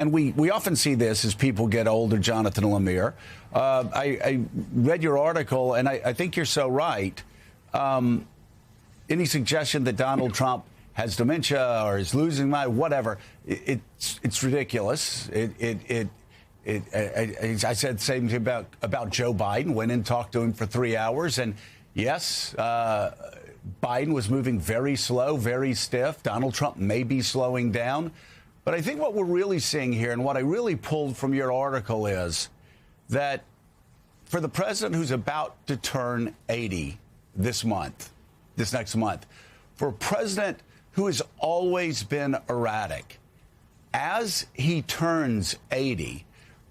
And we often see this as people get older, Jonathan Lemire. I read your article, and I think you're so right. Any suggestion that Donald Trump has dementia or is losing mind, whatever, it's ridiculous. I said the same thing about Joe Biden. Went and talked to him for 3 hours, and yes, Biden was moving very slow, very stiff. Donald Trump may be slowing down. But I think what we're really seeing here, and what I really pulled from your article, is that for the president who's about to turn 80 this next month, for a president who has always been erratic, as he turns 80,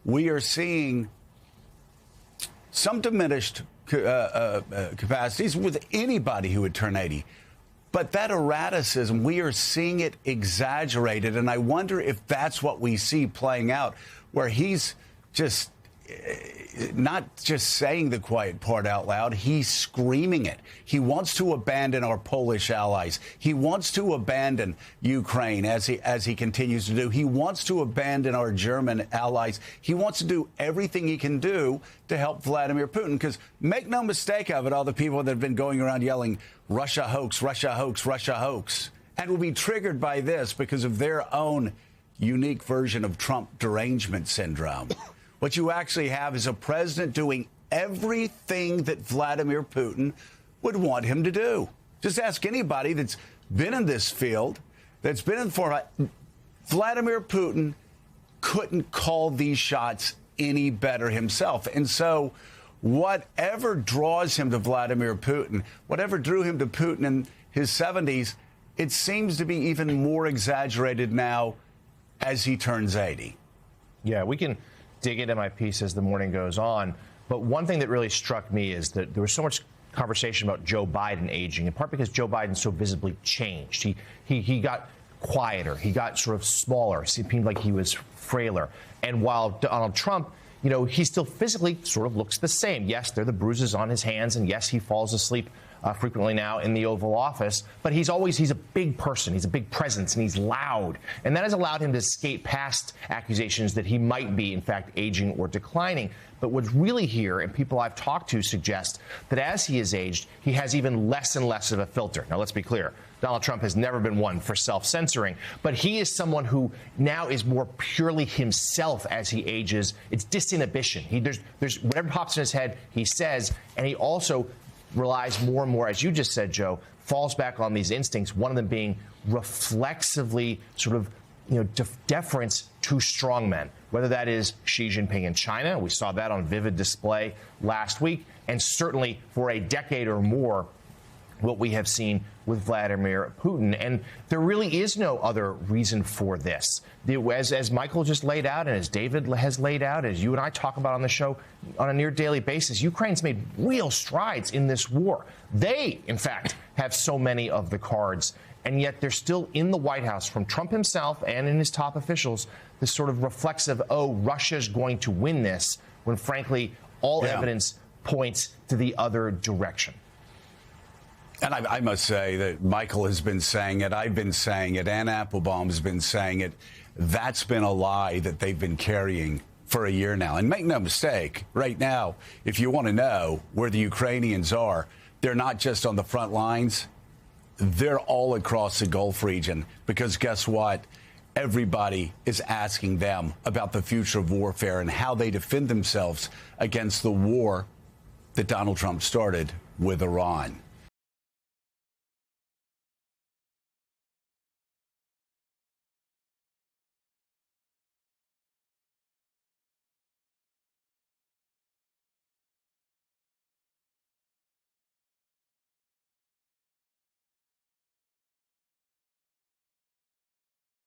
we are seeing some diminished capacities with anybody who would turn 80. But that erraticism, we are seeing it exaggerated. And I wonder if that's what we see playing out, where he's just not just saying the quiet part out loud, he's screaming it. He wants to abandon our Polish allies. He wants to abandon Ukraine as he continues to do. He wants to abandon our German allies. He wants to do everything he can do to help Vladimir Putin. Because make no mistake of it, all the people that have been going around yelling, Russia hoax, Russia hoax, Russia hoax, and will be triggered by this because of their own unique version of Trump derangement syndrome. What you actually have is a president doing everything that Vladimir Putin would want him to do. Just ask anybody that's been in this field, that's been in for Vladimir Putin couldn't call these shots any better himself. And so whatever draws him to Vladimir Putin, whatever drew him to Putin in his 70s, it seems to be even more exaggerated now as he turns 80. Yeah, we can dig into my piece as the morning goes on. But one thing that really struck me is that there was so much conversation about Joe Biden aging, in part because Joe Biden so visibly changed. He got quieter. He got sort of smaller. It seemed like he was frailer. And while Donald Trump, he still physically sort of looks the same. Yes, there are the bruises on his hands, and yes, he falls asleep frequently now in the Oval Office. But he's a big person. He's a big presence, and he's loud. And that has allowed him to skate past accusations that he might be, in fact, aging or declining. But what's really here, and people I've talked to suggest that as he has aged, he has even less and less of a filter. Now, let's be clear. Donald Trump has never been one for self-censoring, but he is someone who now is more purely himself as he ages. It's disinhibition. There's whatever pops in his head, he says, and he also relies more and more, as you just said, Joe, falls back on these instincts, one of them being reflexively sort of deference to strongmen, whether that is Xi Jinping in China. We saw that on vivid display last week, and certainly for a decade or more, what we have seen with Vladimir Putin. And there really is no other reason for this. As Michael just laid out, and as David has laid out, as you and I talk about on the show on a near daily basis, Ukraine's made real strides in this war. They, in fact, have so many of the cards, and yet they're still in the White House, from Trump himself and in his top officials, this sort of reflexive, Russia's going to win this, when frankly, all evidence points to the other direction. And I must say that Michael has been saying it, I've been saying it, Ann Applebaum's been saying it. That's been a lie that they've been carrying for a year now. And make no mistake, right now, if you want to know where the Ukrainians are, they're not just on the front lines. They're all across the Gulf region, because guess what? Everybody is asking them about the future of warfare and how they defend themselves against the war that Donald Trump started with Iran.